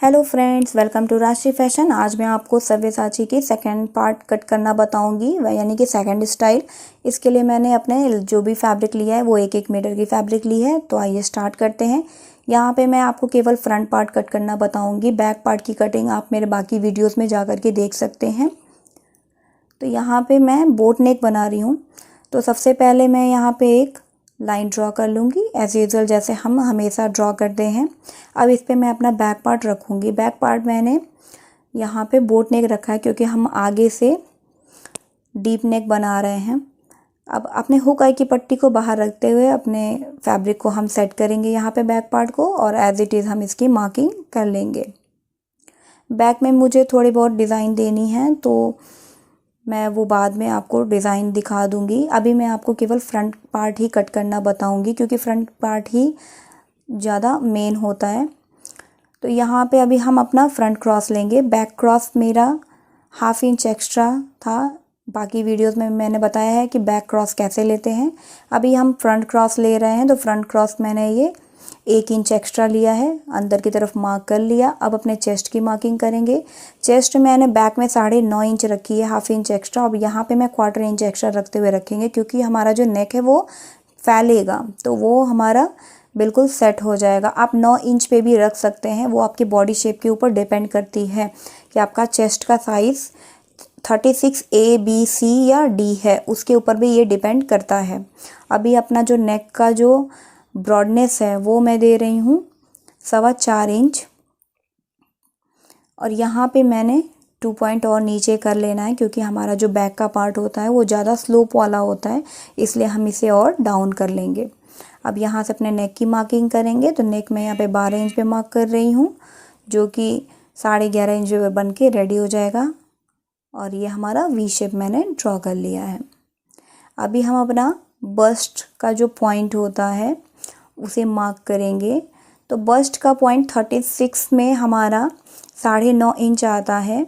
Hello friends, welcome to राशि fashion. आज मैं आपको सव्यसाची की सेकंड पार्ट कट करना बताऊंगी, यानी कि सेकंड स्टाइल। इसके लिए मैंने अपने जो भी फैब्रिक लिया है वो 1-1 मीटर की फैब्रिक ली है। तो आइए स्टार्ट करते हैं। यहाँ पे मैं आपको केवल फ्रंट पार्ट कट करना बताऊंगी, बैक पार्ट की कटिंग आप मेरे बाकी वीडियोज़ में जा कर के देख सकते हैं। तो यहाँ पर मैं बोट नेक बना रही हूँ। तो सबसे पहले मैं यहाँ पर एक लाइन ड्रॉ कर लूँगी एज़ यूजुअल, जैसे हम हमेशा ड्रॉ करते हैं। अब इस पे मैं अपना बैक पार्ट रखूँगी। बैक पार्ट मैंने यहाँ पे बोट नेक रखा है क्योंकि हम आगे से डीप नेक बना रहे हैं। अब अपने हुक आई की पट्टी को बाहर रखते हुए अपने फैब्रिक को हम सेट करेंगे यहाँ पे बैक पार्ट को, और एज़ इट इज़ हम इसकी मार्किंग कर लेंगे। बैक में मुझे थोड़ी बहुत डिज़ाइन देनी है तो मैं वो बाद में आपको डिज़ाइन दिखा दूँगी। अभी मैं आपको केवल फ्रंट पार्ट ही कट करना बताऊँगी क्योंकि फ्रंट पार्ट ही ज़्यादा मेन होता है। तो यहाँ पे अभी हम अपना फ्रंट क्रॉस लेंगे। बैक क्रॉस मेरा 1/2 इंच एक्स्ट्रा था। बाकी वीडियोस में मैंने बताया है कि बैक क्रॉस कैसे लेते हैं। अभी हम फ्रंट क्रॉस ले रहे हैं। तो फ्रंट क्रॉस मैंने ये 1 इंच एक्स्ट्रा लिया है, अंदर की तरफ मार्क कर लिया। अब अपने चेस्ट की मार्किंग करेंगे। चेस्ट मैंने बैक में 9.5 इंच रखी है, 1/2 इंच एक्स्ट्रा। अब यहाँ पे मैं 1/4 इंच एक्स्ट्रा रखते हुए रखेंगे क्योंकि हमारा जो नेक है वो फैलेगा, तो वो हमारा बिल्कुल सेट हो जाएगा। आप 9 इंच पे भी रख सकते हैं, वो आपकी बॉडी शेप के ऊपर डिपेंड करती है कि आपका चेस्ट का साइज़ 36 A, B, C या D है, उसके ऊपर भी ये डिपेंड करता है। अभी अपना जो नेक का जो ब्रॉडनेस है वो मैं दे रही हूँ 4.25 इंच, और यहाँ पे मैंने 2 पॉइंट और नीचे कर लेना है क्योंकि हमारा जो बैक का पार्ट होता है वो ज़्यादा स्लोप वाला होता है, इसलिए हम इसे और डाउन कर लेंगे। अब यहाँ से अपने नेक की मार्किंग करेंगे। तो नेक मैं यहाँ पे 12 इंच पे मार्क कर रही हूँ, जो कि 11.5 इंच पे बन के रेडी हो जाएगा। और ये हमारा वी शेप मैंने ड्रॉ कर लिया है। अभी हम अपना बस्ट का जो पॉइंट होता है उसे मार्क करेंगे। तो बस्ट का पॉइंट 36 में हमारा 9.5 इंच आता है।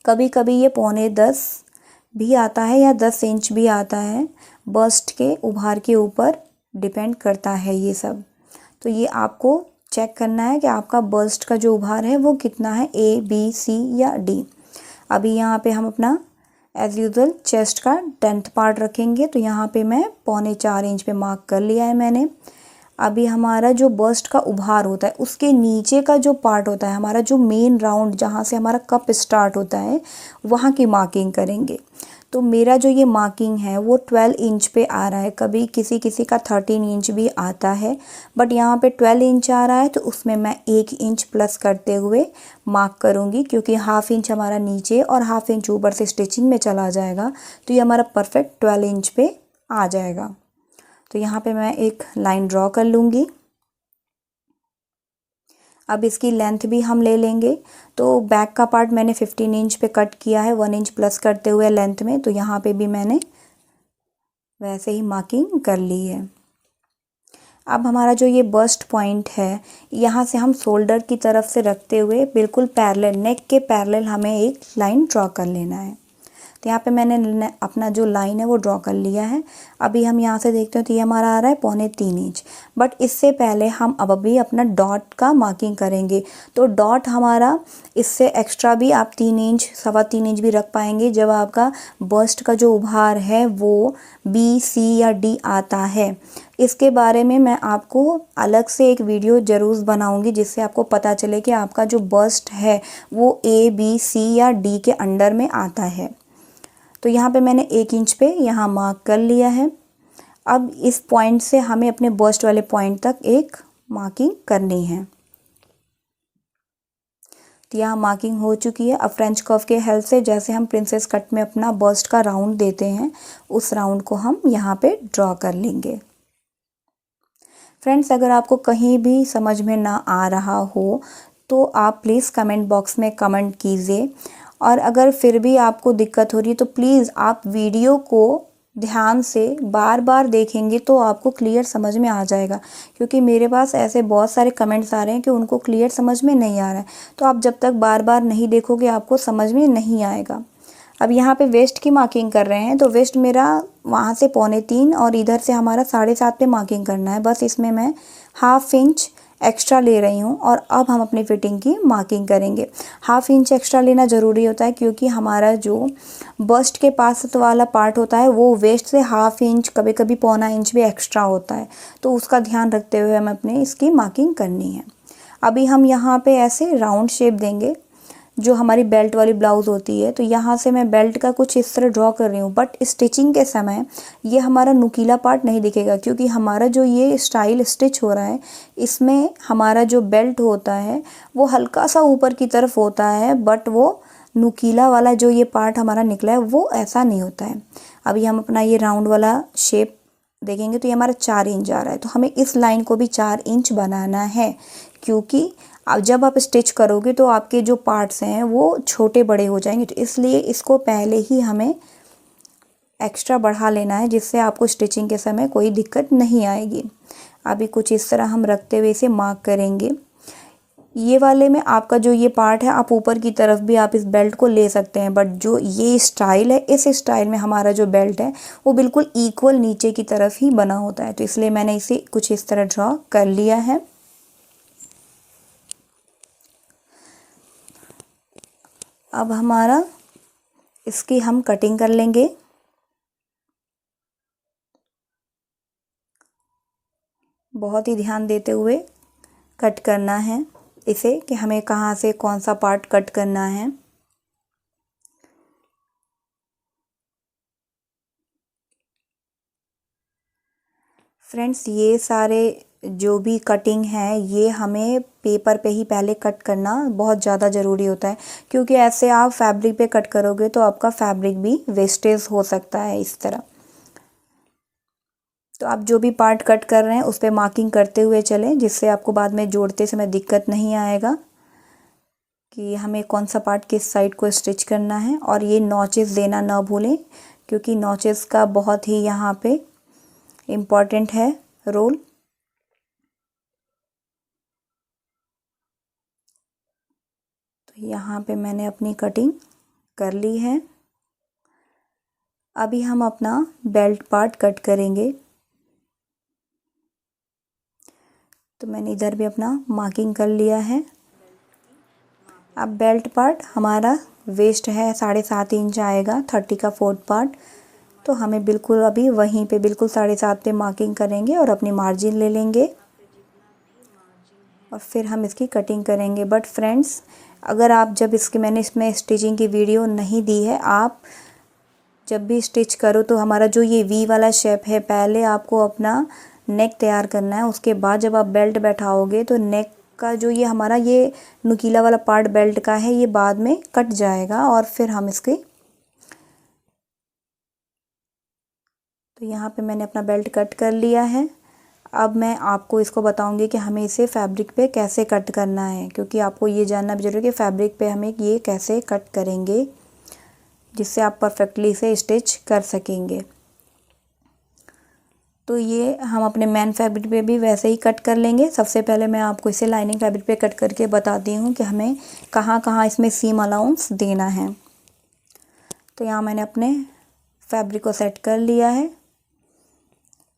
कभी कभी ये 9.25 भी आता है या 10 इंच भी आता है। बस्ट के उभार के ऊपर डिपेंड करता है ये सब। तो ये आपको चेक करना है कि आपका बस्ट का जो उभार है वो कितना है, A, B, C या D। अभी यहाँ पे हम अपना एज़ यूजुअल चेस्ट का 10th पार्ट रखेंगे। तो यहाँ पे मैं 3.25 इंच पे मार्क कर लिया है मैंने। अभी हमारा जो बस्ट का उभार होता है उसके नीचे का जो पार्ट होता है, हमारा जो मेन राउंड जहाँ से हमारा कप स्टार्ट होता है, वहाँ की मार्किंग करेंगे। तो मेरा जो ये मार्किंग है वो 12 इंच पे आ रहा है। कभी किसी किसी का 13 इंच भी आता है, बट यहाँ पे 12 इंच आ रहा है। तो उसमें मैं 1 इंच प्लस करते हुए मार्क करूँगी क्योंकि 1/2 इंच हमारा नीचे और 1/2 इंच ऊपर से स्टिचिंग में चला जाएगा। तो ये हमारा परफेक्ट 12 इंच पे आ जाएगा। तो यहाँ पे मैं एक लाइन ड्रॉ कर लूँगी। अब इसकी लेंथ भी हम ले लेंगे। तो बैक का पार्ट मैंने 15 इंच पे कट किया है, 1 इंच प्लस करते हुए लेंथ में। तो यहाँ पे भी मैंने वैसे ही मार्किंग कर ली है। अब हमारा जो ये बस्ट पॉइंट है, यहाँ से हम शोल्डर की तरफ से रखते हुए बिल्कुल पैरेलल, नेक के पैरेलल हमें एक लाइन ड्रॉ कर लेना है। तो यहाँ पे मैंने अपना जो लाइन है वो ड्रॉ कर लिया है। अभी हम यहाँ से देखते हैं तो ये हमारा आ रहा है 3.25 इंच। बट इससे पहले हम अब अभी अपना डॉट का मार्किंग करेंगे। तो डॉट हमारा इससे एक्स्ट्रा भी आप 3 इंच 3.25 इंच भी रख पाएंगे जब आपका बस्ट का जो उभार है वो B, C या D आता है। इसके बारे में मैं आपको अलग से एक वीडियो ज़रूर बनाऊंगी जिससे आपको पता चले कि आपका जो बस्ट है वो A, B, C या D के अंडर में आता है। तो यहाँ पे मैंने 1 इंच पे यहाँ मार्क कर लिया है। अब इस पॉइंट से हमें अपने बस्ट वाले पॉइंट तक एक मार्किंग करनी है। तो यहाँ मार्किंग हो चुकी है। अब फ्रेंच कर्व के हेल्प से जैसे हम प्रिंसेस कट में अपना बस्ट का राउंड देते हैं, उस राउंड को हम यहाँ पे ड्रॉ कर लेंगे। फ्रेंड्स, अगर आपको कहीं भी समझ में ना आ रहा हो तो आप प्लीज़ कमेंट बॉक्स में कमेंट कीजिए, और अगर फिर भी आपको दिक्कत हो रही है तो प्लीज़ आप वीडियो को ध्यान से बार बार देखेंगे तो आपको क्लियर समझ में आ जाएगा। क्योंकि मेरे पास ऐसे बहुत सारे कमेंट्स आ रहे हैं कि उनको क्लियर समझ में नहीं आ रहा है। तो आप जब तक बार बार नहीं देखोगे आपको समझ में नहीं आएगा। अब यहाँ पे वेस्ट की मार्किंग कर रहे हैं। तो वेस्ट मेरा वहाँ से 3.25 और इधर से हमारा 7.5 पे मार्किंग करना है। बस इसमें मैं 1/2 इंच एक्स्ट्रा ले रही हूँ और अब हम अपनी फिटिंग की मार्किंग करेंगे। 1/2 इंच एक्स्ट्रा लेना ज़रूरी होता है क्योंकि हमारा जो बस्ट के पास वाला पार्ट होता है वो वेस्ट से 1/2 इंच, कभी कभी 1/4 इंच भी एक्स्ट्रा होता है, तो उसका ध्यान रखते हुए हमें अपने इसकी मार्किंग करनी है। अभी हम यहाँ पे ऐसे राउंड शेप देंगे जो हमारी बेल्ट वाली ब्लाउज़ होती है, तो यहाँ से मैं बेल्ट का कुछ इस तरह ड्रॉ कर रही हूँ। बट स्टिचिंग के समय ये हमारा नुकीला पार्ट नहीं दिखेगा क्योंकि हमारा जो ये स्टाइल स्टिच हो रहा है इसमें हमारा जो बेल्ट होता है वो हल्का सा ऊपर की तरफ होता है, बट वो नुकीला वाला जो ये पार्ट हमारा निकला है वो ऐसा नहीं होता है। अभी हम अपना ये राउंड वाला शेप देखेंगे तो ये हमारा 4 इंच आ रहा है, तो हमें इस लाइन को भी 4 इंच बनाना है क्योंकि अब जब आप स्टिच करोगे तो आपके जो पार्ट्स हैं वो छोटे बड़े हो जाएंगे, तो इसलिए इसको पहले ही हमें एक्स्ट्रा बढ़ा लेना है जिससे आपको स्टिचिंग के समय कोई दिक्कत नहीं आएगी। अभी कुछ इस तरह हम रखते हुए इसे मार्क करेंगे। ये वाले में आपका जो ये पार्ट है आप ऊपर की तरफ भी आप इस बेल्ट को ले सकते हैं, बट जो ये स्टाइल है इस स्टाइल में हमारा जो बेल्ट है वो बिल्कुल इक्वल नीचे की तरफ ही बना होता है, तो इसलिए मैंने इसे कुछ इस तरह ड्रॉ कर लिया है। अब हमारा इसकी हम कटिंग कर लेंगे। बहुत ही ध्यान देते हुए कट करना है इसे कि हमें कहाँ से कौन सा पार्ट कट करना है। फ्रेंड्स, ये सारे जो भी कटिंग है ये हमें पेपर पे ही पहले कट करना बहुत ज़्यादा ज़रूरी होता है क्योंकि ऐसे आप फैब्रिक पे कट करोगे तो आपका फैब्रिक भी वेस्टेज हो सकता है इस तरह। तो आप जो भी पार्ट कट कर रहे हैं उस पर मार्किंग करते हुए चलें जिससे आपको बाद में जोड़ते समय दिक्कत नहीं आएगा कि हमें कौन सा पार्ट किस साइड को स्टिच करना है। और ये नॉचेस देना ना भूलें क्योंकि नॉचेस का बहुत ही यहाँ पे इम्पॉर्टेंट है रोल। तो यहाँ पे मैंने अपनी कटिंग कर ली है। अभी हम अपना बेल्ट पार्ट कट करेंगे, तो मैंने इधर भी अपना मार्किंग कर लिया है। अब बेल्ट पार्ट हमारा वेस्ट है 7.5 इंच आएगा, 30 का 4th पार्ट, तो हमें बिल्कुल अभी वहीं पे बिल्कुल 7.5 पे मार्किंग करेंगे और अपनी मार्जिन ले लेंगे और फिर हम इसकी कटिंग करेंगे। बट फ्रेंड्स, अगर आप जब मैंने इसमें स्टिचिंग की वीडियो नहीं दी है, आप जब भी स्टिच करो तो हमारा जो ये वी वाला शेप है पहले आपको अपना नेक तैयार करना है, उसके बाद जब आप बेल्ट बैठाओगे तो नेक का जो ये हमारा ये नुकीला वाला पार्ट बेल्ट का है ये बाद में कट जाएगा और फिर हम इसके। तो यहाँ पे मैंने अपना बेल्ट कट कर लिया है। अब मैं आपको इसको बताऊंगी कि हमें इसे फैब्रिक पे कैसे कट करना है क्योंकि आपको ये जानना भी जरूरी है कि फैब्रिक पे हमें ये कैसे कट करेंगे जिससे आप परफेक्टली इसे स्टिच कर सकेंगे। तो ये हम अपने मेन फैब्रिक पे भी वैसे ही कट कर लेंगे। सबसे पहले मैं आपको इसे लाइनिंग फैब्रिक पे कट करके बताती हूँ कि हमें कहाँ कहाँ इसमें सीम अलाउंस देना है। तो यहाँ मैंने अपने फैब्रिक को सेट कर लिया है।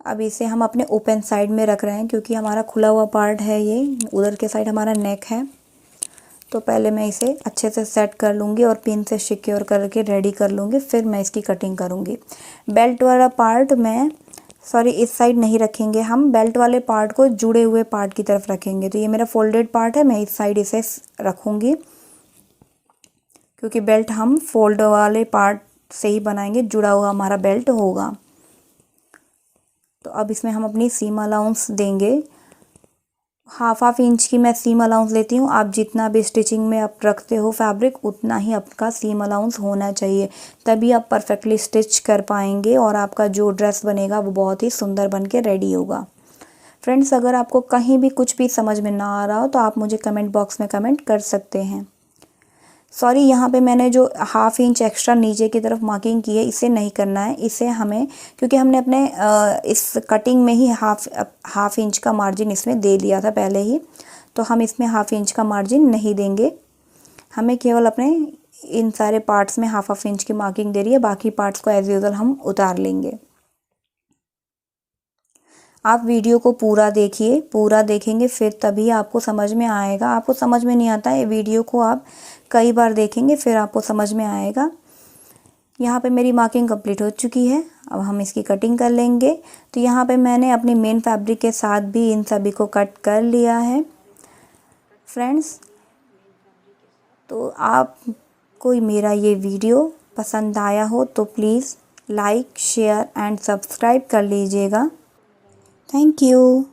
अब इसे हम अपने ओपन साइड में रख रहे हैं क्योंकि हमारा खुला हुआ पार्ट है, ये उधर के साइड हमारा नेक है। तो पहले मैं इसे अच्छे से सेट कर लूँगी और पिन से सिक्योर करके रेडी कर लूँगी, फिर मैं इसकी कटिंग करूँगी। बेल्ट वाला पार्ट इस साइड नहीं रखेंगे, हम बेल्ट वाले पार्ट को जुड़े हुए पार्ट की तरफ रखेंगे। तो ये मेरा फोल्डेड पार्ट है, मैं इस साइड इसे रखूँगी क्योंकि बेल्ट हम फोल्ड वाले पार्ट से ही बनाएंगे, जुड़ा हुआ हमारा बेल्ट होगा। तो अब इसमें हम अपनी सीम अलाउंस देंगे। 1/2 इंच की मैं सीम अलाउंस लेती हूँ। आप जितना भी स्टिचिंग में आप रखते हो फैब्रिक उतना ही आपका सीम अलाउंस होना चाहिए, तभी आप परफेक्टली स्टिच कर पाएंगे और आपका जो ड्रेस बनेगा वो बहुत ही सुंदर बन के रेडी होगा। फ्रेंड्स, अगर आपको कहीं भी कुछ भी समझ में ना आ रहा हो तो आप मुझे कमेंट बॉक्स में कमेंट कर सकते हैं। सॉरी, यहाँ पे मैंने जो 1/2 इंच एक्स्ट्रा नीचे की तरफ मार्किंग की है इसे नहीं करना है, इसे हमें क्योंकि हमने अपने इस कटिंग में ही हाफ इंच का मार्जिन इसमें दे दिया था पहले ही, तो हम इसमें 1/2 इंच का मार्जिन नहीं देंगे। हमें केवल अपने इन सारे पार्ट्स में 1/2 इंच की मार्किंग दे रही है, बाकी पार्ट्स को एज यूजुअल हम उतार लेंगे। आप वीडियो को पूरा देखिए, पूरा देखेंगे फिर तभी आपको समझ में आएगा। आपको समझ में नहीं आता है, वीडियो को आप कई बार देखेंगे फिर आपको समझ में आएगा। यहाँ पे मेरी मार्किंग कंप्लीट हो चुकी है। अब हम इसकी कटिंग कर लेंगे। तो यहाँ पे मैंने अपनी मेन फैब्रिक के साथ भी इन सभी को कट कर लिया है फ्रेंड्स। तो आपको मेरा ये वीडियो पसंद आया हो तो please like, share and subscribe कर लीजिएगा। Thank you.